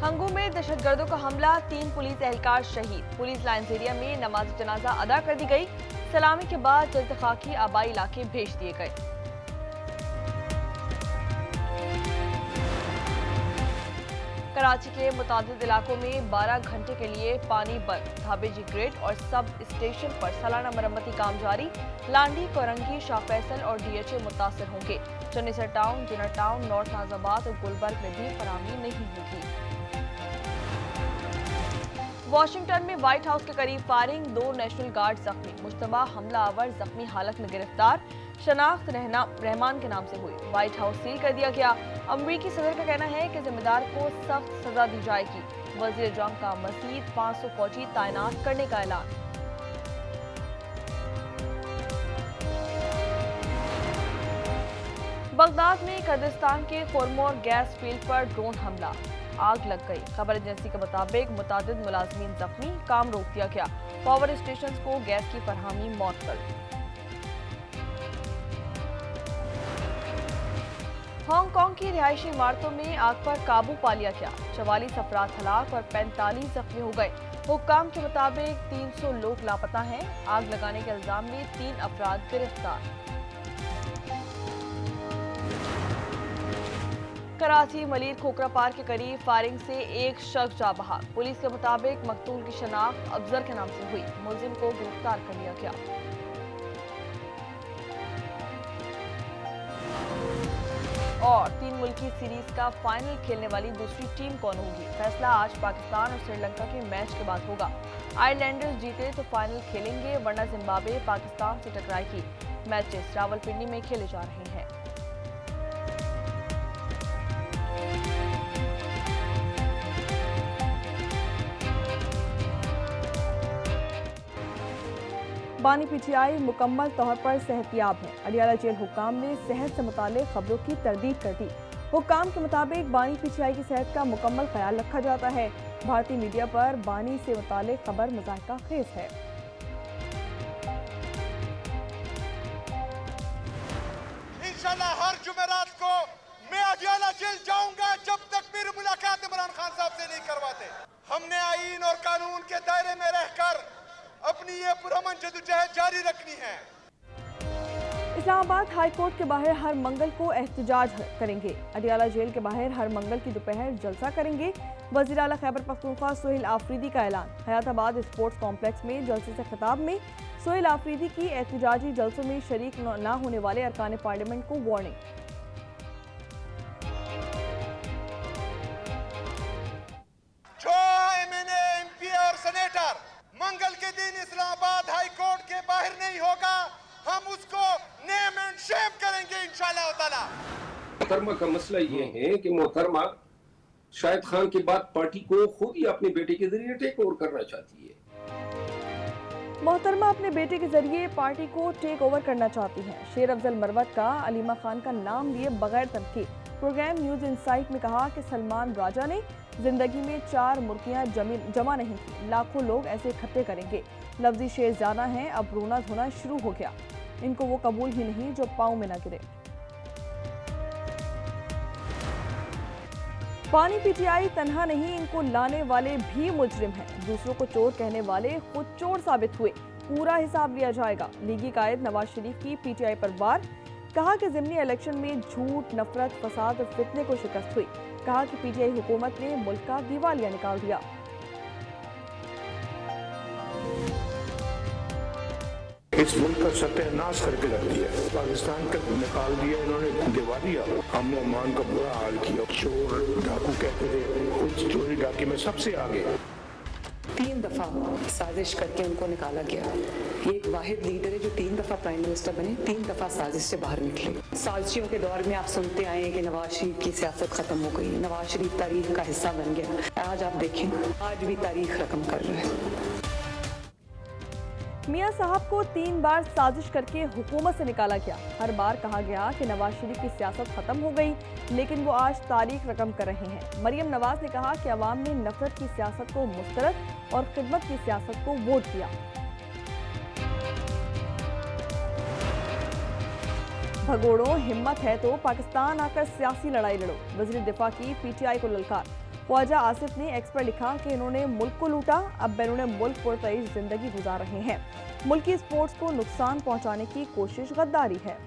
हंगू में दहशतगर्दों का हमला, 3 पुलिस एहलकार शहीद। पुलिस लाइन्स एरिया में नमाज जनाजा अदा कर दी गई। सलामी के बाद जल्द खाकी आबाई इलाके भेज दिए गए। कराची के मुतादिद इलाकों में 12 घंटे के लिए पानी बंद। धाबेजी ग्रिड और सब स्टेशन पर सालाना मरम्मती काम जारी। लांडी, कोरंगी, शाह फैसल और डीएचए मुतासर होंगे। चन्नीसर टाउन, जिना टाउन, नॉर्थ नाजाबाद और गुलबर्ग में भी फराहमी नहीं होगी। वाशिंगटन में व्हाइट हाउस के करीब फायरिंग, 2 नेशनल गार्ड जख्मी। मुश्तबा हमलावर जख्मी हालत में गिरफ्तार। शनाख्त रहमान के नाम से हुई। व्हाइट हाउस सील कर दिया गया। अमरीकी सदर का कहना है कि जिम्मेदार को सख्त सजा दी जाएगी। वजीर जंग का मजीद 500 फौजी तैनात करने का ऐलान। बगदाद में कुर्दिस्तान के खुरमोर गैस फील्ड पर ड्रोन हमला, आग लग गई। खबर एजेंसी के मुताबिक मुतादिद मुलाजमीन जख्मी, काम रोक दिया गया। पावर स्टेशन को गैस की फरहमी मअतल। हांगकांग की रिहायशी इमारतों में आग पर काबू पा लिया गया। 44 अफराद हलाक और 45 जख्मी हो गए। हुक्काम के मुताबिक 300 लोग लापता हैं। आग लगाने के इल्जाम में 3 अफराद गिरफ्तार। कराची मलिर खोखरा पार्क के करीब फायरिंग से एक शख्स जा बहा। पुलिस के मुताबिक मकतूल की शनाख्त अफजर के नाम से हुई। मुलजिम को गिरफ्तार कर लिया गया। और 3 मुल्की सीरीज का फाइनल खेलने वाली दूसरी टीम कौन होगी, फैसला आज पाकिस्तान और श्रीलंका के मैच के बाद होगा। आयरलैंडर्स जीते तो फाइनल खेलेंगे, वरना जिम्बाब्वे पाकिस्तान से टकराएगी। मैचेस रावलपिंडी में खेले जा रहे हैं। बानी पीटीआई मुकम्मल तौर पर सेहतियाब है। अडियाला जेल हुक्काम ने सेहत से मुताल्लिक खबरों की तरदीद कर दी। हुक्काम के मुताबिक बानी पीटीआई की सेहत का मुकम्मल ख्याल रखा जाता है। भारतीय मीडिया पर बानी से मुताल्लिक खबर मज़ाहिका खेज है। इंशाल्लाह हर जुमेरात को मैं अडियाला जेल जाऊंगा जब तक मेरी मुलाकात इमरान खान साहब से नहीं करवाते। हमने आईन और कानून के दायरे में रहकर अपनी ये पुरअमन जदोजहद जारी रखनी है। इस्लामाबाद हाई कोर्ट के बाहर हर मंगल को एहतजाज करेंगे। अडियाला जेल के बाहर हर मंगल की दोपहर जलसा करेंगे। वज़ीर आला खैबर पख्तूनख्वा सोहेल आफरीदी का ऐलान। हयाताबाद स्पोर्ट्स कॉम्प्लेक्स में जलसे से खिताब में सोहेल आफरीदी की एहतजाजी जलसों में शरीक न होने वाले अरकान पार्लियामेंट को वार्निंग। जो एमएनए, एमपी और सेनेटर मंगल के दिन इस्लामाबाद हाई कोर्ट के बाहर नहीं होगा, हम उसको नेम एंड शेम करेंगे इंशाअल्लाह ताला। मोहतरमा का मसला ये है कि मोहतरमा शाहिद खान के बाद पार्टी को खुद ही अपने बेटे के जरिए टेक ओवर करना चाहती है। मोहतरमा अपने बेटे के जरिए पार्टी को टेक ओवर करना चाहती हैं। शेर अफजल मरवत का अलीमा खान का नाम लिए बगैर तनकीद। प्रोग्राम न्यूज इनसाइट में कहा कि सलमान राजा ने जिंदगी में 4 मुर्गियां जमा नहीं की। लाखों लोग ऐसे इकट्ठे करेंगे। लफ्जी शेर जाना है, अब रोना धोना शुरू हो गया। इनको वो कबूल ही नहीं जो पाँव में न गिरे। बानी पीटीआई तन्हा नहीं, इनको लाने वाले भी मुजरिम हैं। दूसरों को चोर कहने वाले खुद चोर साबित हुए। पूरा हिसाब लिया जाएगा। लीगी कायद नवाज शरीफ की पीटीआई पर वार। कहा कि ज़िमनी इलेक्शन में झूठ, नफरत, फसाद और फितने को शिकस्त हुई। कहा कि पीटीआई हुकूमत ने मुल्क का दिवालिया निकाल दिया। इस मुल्क का सत्यानाश करके रख दिया। पाकिस्तान का निकाल दिया इन्होंने दिवालिया। हमने अमान का बुरा हाल किया। चोर डाकू कहते थे, कुछ चोरी डाके में सबसे आगे। 3 दफा साजिश करके उनको निकाला गया। ये एक वाहिद लीडर है जो 3 दफा प्राइम मिनिस्टर बने, 3 दफा साजिश से बाहर निकले। साजिशों के दौर में आप सुनते आए हैं कि नवाज शरीफ की सियासत खत्म हो गई, नवाज शरीफ तारीख का हिस्सा बन गया। आज आप देखें, आज भी तारीख रकम कर रहा है। मियां साहब को 3 बार साजिश करके हुकूमत से निकाला गया। हर बार कहा गया कि नवाज शरीफ की सियासत खत्म हो गई, लेकिन वो आज तारीख रकम कर रहे हैं। मरियम नवाज ने कहा कि अवाम ने नफरत की सियासत को मुस्तरद और खिदमत की सियासत को वोट दिया। भगोड़ो, हिम्मत है तो पाकिस्तान आकर सियासी लड़ाई लड़ो। वज़ीर दिफा की पीटीआई को ललकार। ख्वाजा आसिफ ने एक्स पर लिखा कि इन्होंने मुल्क को लूटा, अब बैरून मुल्क पुरतईश जिंदगी गुजार रहे हैं। मुल्की स्पोर्ट्स को नुकसान पहुंचाने की कोशिश गद्दारी है।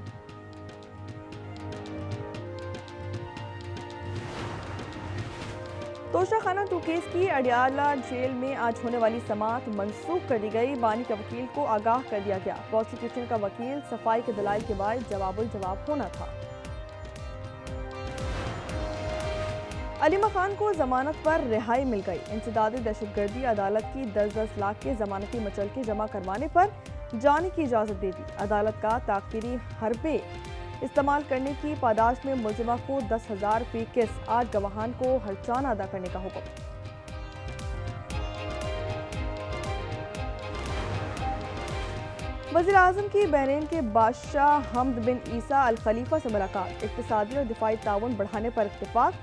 तोशाखाना 2 केस की अडियाला जेल में आज होने वाली समाअत मंसूख कर दी गई। बानी के वकील को आगाह कर दिया गया। प्रोसिक्यूशन का वकील सफाई के दलाइल के बाद जवाब होना था। अलीमा खान को जमानत पर रिहाई मिल गई। इंसदादी दहशतगर्दी अदालत की 10-10 लाख के जमानती मचलके जमा करवाने पर जाने की इजाजत दे दी। अदालत का ताकीरी हरबे इस्तेमाल करने की पादाश में मुलजिमा को 10,000 फी किस्त 8 गवाहान को हरचाना अदा करने का हुक्म। वज़ीर आज़म की बहरीन के बादशाह हमद बिन ईसा अल खलीफा से मुलाकात। इक्तिसादी और दिफाई ताउन बढ़ाने पर इत्तेफाक।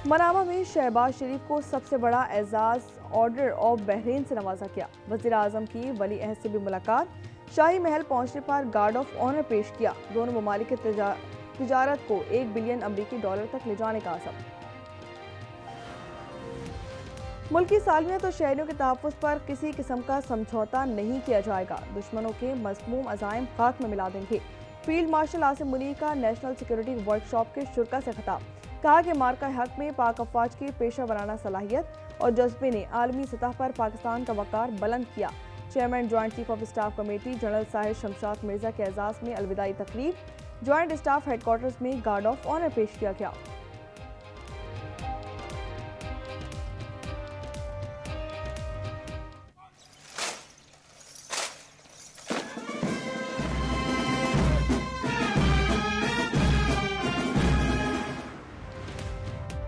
मनामा में शहबाज शरीफ को सबसे बड़ा एजाज ऑर्डर ऑफ बहरीन से नवाजा गया। वज़ीर आज़म की वली अहद से भी मुलाकात। शाही महल पहुंचने पर गार्ड ऑफ ऑनर पेश किया। दोनों ममालिक की तिजारत को $1 बिलियन अमरीकी डॉलर तक ले जाने का आज़म। मुल्क की सालमियत और शहरियों के तहफ़्फ़ुज़ पर किसी किस्म का समझौता नहीं किया जाएगा। दुश्मनों के मज़मूम अज़ाइम खाक में मिला देंगे। फील्ड मार्शल आसिम मुनीर का नेशनल सिक्योरिटी वर्कशॉप के शुरा से खिताब। कहा कि मार्का हक में पाक अफवाज की पेशा वराना सलाहियत और जज्बे ने आलमी सतह पर पाकिस्तान का वक़ार बुलंद किया। Chairman joint chief of staff committee general Sahir Shamshad Mirza के एजाज़ में अलविदाई तकरीब। जॉइंट स्टाफ हेडक्वार्टर्स में गार्ड ऑफ ऑनर पेश किया गया।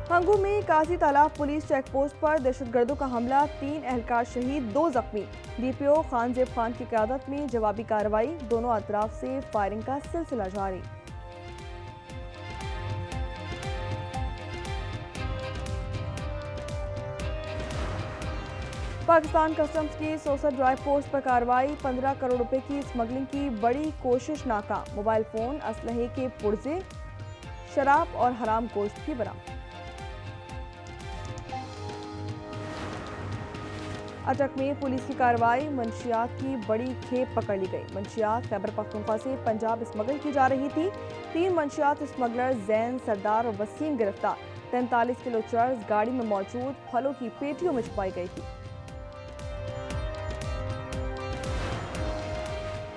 हंगू में काजी तालाब पुलिस चेक पोस्ट पर दहशतगर्दों का हमला, 3 एहलकार शहीद, 2 जख्मी। डीपीओ खानजेब खान की क़यादत में जवाबी कार्रवाई। दोनों अतराफ से फायरिंग का सिलसिला जारी। पाकिस्तान कस्टम्स की सोसर ड्राइव पोस्ट पर कार्रवाई। 15 करोड़ रुपए की स्मगलिंग की बड़ी कोशिश नाकाम। मोबाइल फोन, असलहे के पुर्जे, शराब और हराम गोश्त भी बरामद। अटक में पुलिस की कार्रवाई। मंशियात की बड़ी खेप पकड़ ली गई। मंशियात खैबर पख्तूनख्वा से पंजाब स्मगल की जा रही थी। 3 मंशियात स्मगलर जैन, सरदार और वसीम गिरफ्तार। 43 किलो चर्स गाड़ी में मौजूद फलों की पेटियों में छुपाई गई थी।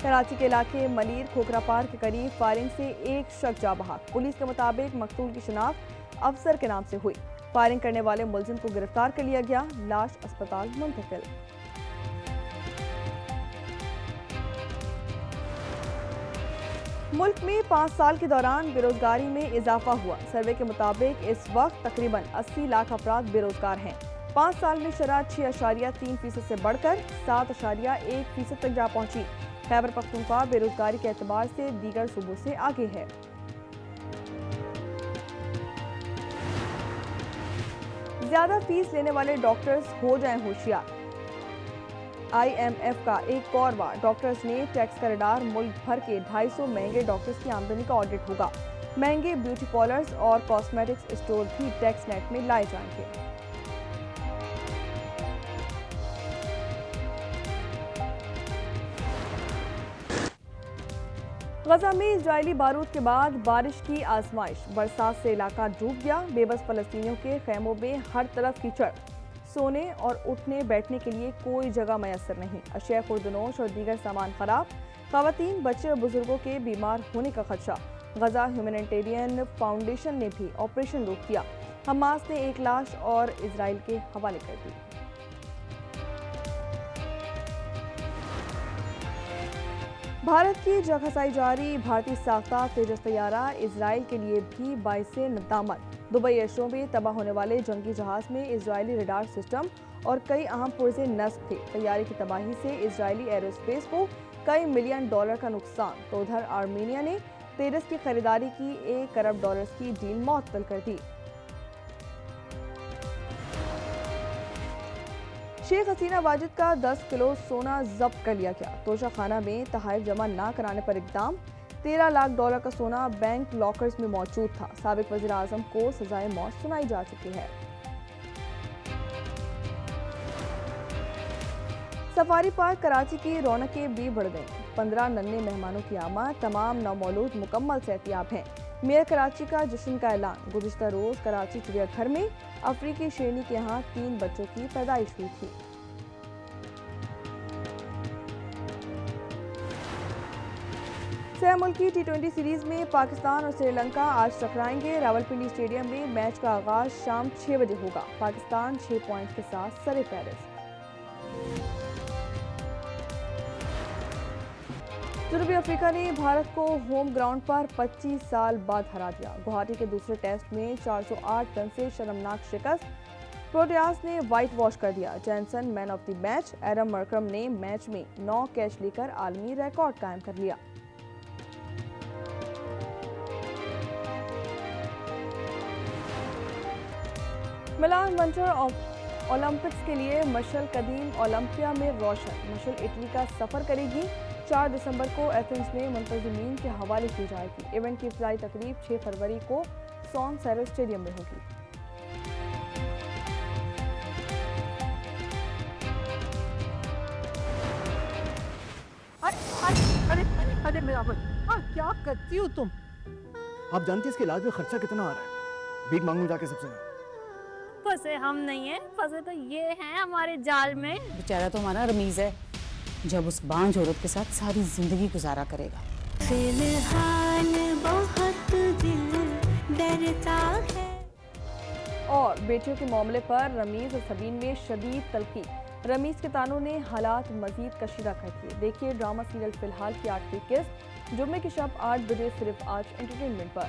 कराची के इलाके मलीर खोखरा पार्क के करीब फायरिंग से एक शख्स जा बहाक। पुलिस के मुताबिक मकतूल की शिनाख्त अफसर के नाम से हुई। फायरिंग करने वाले मुलजिम को गिरफ्तार कर लिया गया। लाश अस्पताल मुंतकिल। मुल्क में 5 साल के दौरान बेरोजगारी में इजाफा हुआ। सर्वे के मुताबिक इस वक्त तकरीबन 80 लाख अफराद बेरोजगार हैं। 5 साल में शरह 6.3% से बढ़कर 7.1% तक जा पहुंची। खैबर पख्तूनख्वा बेरोजगारी के एतबार से दीगर सूबों से आगे है। ज्यादा फीस लेने वाले डॉक्टर्स हो जाएं होशियार। IMF का एक और बार डॉक्टर्स ने टैक्स का रडार। मुल्क भर के 250 महंगे डॉक्टर्स की आमदनी का ऑडिट होगा। महंगे ब्यूटी पार्लर्स और कॉस्मेटिक्स स्टोर भी टैक्स नेट में लाए जाएंगे। गजा में इजरायली बारूद के बाद बारिश की आजमाइश। बरसात से इलाका डूब गया। बेबस फलस्तीनियों के खैमों में हर तरफ कीचड़। सोने और उठने बैठने के लिए कोई जगह मैसर नहीं। अशिया खुर्दनोश और दीगर सामान खराब। खवातीन, बच्चे और बुजुर्गों के बीमार होने का खदशा। गजा ह्यूमैनिटेरियन फाउंडेशन ने भी ऑपरेशन रोक दिया। हमास ने एक लाश और इजराइल के हवाले कर दी। भारत की जगहसाई जारी। भारतीय साख्ता तेजस तैयारा इजराइल के लिए भी बाइस नदामत। दुबई एयरशो में तबाह होने वाले जंगी जहाज में इजरायली रडार सिस्टम और कई अहम पुर्जे नस्ब थे। तैयारी की तबाही से इजरायली एरोस्पेस को कई मिलियन डॉलर का नुकसान। तो उधर आर्मीनिया ने तेजस की खरीदारी की $1 अरब की डील मुअत्तल कर दी। शेख हसीना वाजिद का 10 किलो सोना जब्त कर लिया गया। तोशाखाना में तहाइफ जमा न कराने पर इक़दाम। $13 लाख का सोना बैंक लॉकर्स में मौजूद था। साबिक वज़ीर आज़म को सजाए मौत सुनाई जा चुकी है। सफारी पार्क कराची की रौनकें भी बढ़ गईं। 15 नन्हे मेहमानों की आमद, तमाम नौमौलूद मुकम्मल सेहतियाब हैं। मेयर कराची का जश्न का ऐलान। गुज़िश्ता रोज़ कराची चिड़ियाघर में अफ्रीकी शेरनी के यहाँ 3 बच्चों की पैदाइश हुई थी। सह मुल्की T20 सीरीज में पाकिस्तान और श्रीलंका आज टकराएंगे। रावलपिंडी स्टेडियम में मैच का आगाज शाम 6 बजे होगा। पाकिस्तान 6 पॉइंट के साथ सरे-फहरिस्त। जनूबी अफ्रीका ने भारत को होम ग्राउंड पर 25 साल बाद हरा दिया। गुवाहाटी के दूसरे टेस्ट में 408 रन से शर्मनाक शिकस्त। प्रोटियास ने व्हाइट वॉश कर दिया। Jansen man of the match. Adam Markram ने मैच में 9 कैच लेकर आलमी रिकॉर्ड कायम कर लिया। मिलान विंटर ओलंपिक्स के लिए मशल कदीम ओलंपिया में रोशन। मशल इटली का सफर करेगी। 4 दिसंबर को एथेंस में मुंतज़मीन के हवाले की जाएगी। इवेंट की इफ्तिताही तकरीब 6 फरवरी को सॉन सैरो स्टेडियम में होगी। अरे मेरा क्या करती हो तुम? आप जानती है इसके इलाज में खर्चा कितना आ रहा है? भीख मांगू जाके सबसे। फंसे हम नहीं है, फंसे तो ये हैं हमारे जाल में। बेचारा तो हमारा रमीज है, जब उस बांझ औरत के साथ सारी जिंदगी गुजारा करेगा। फिलहाल बहुत दिल डरता है। और बेटियों के मामले पर रमीज और सबीन में शदीद तल्खी। रमीज के तानों ने हालात मजीद कशीदा कर दिए। देखिए ड्रामा सीरियल फिलहाल की 8वीं किस्त जुम्मे की शब 8 बजे सिर्फ आज एंटरटेनमेंट पर।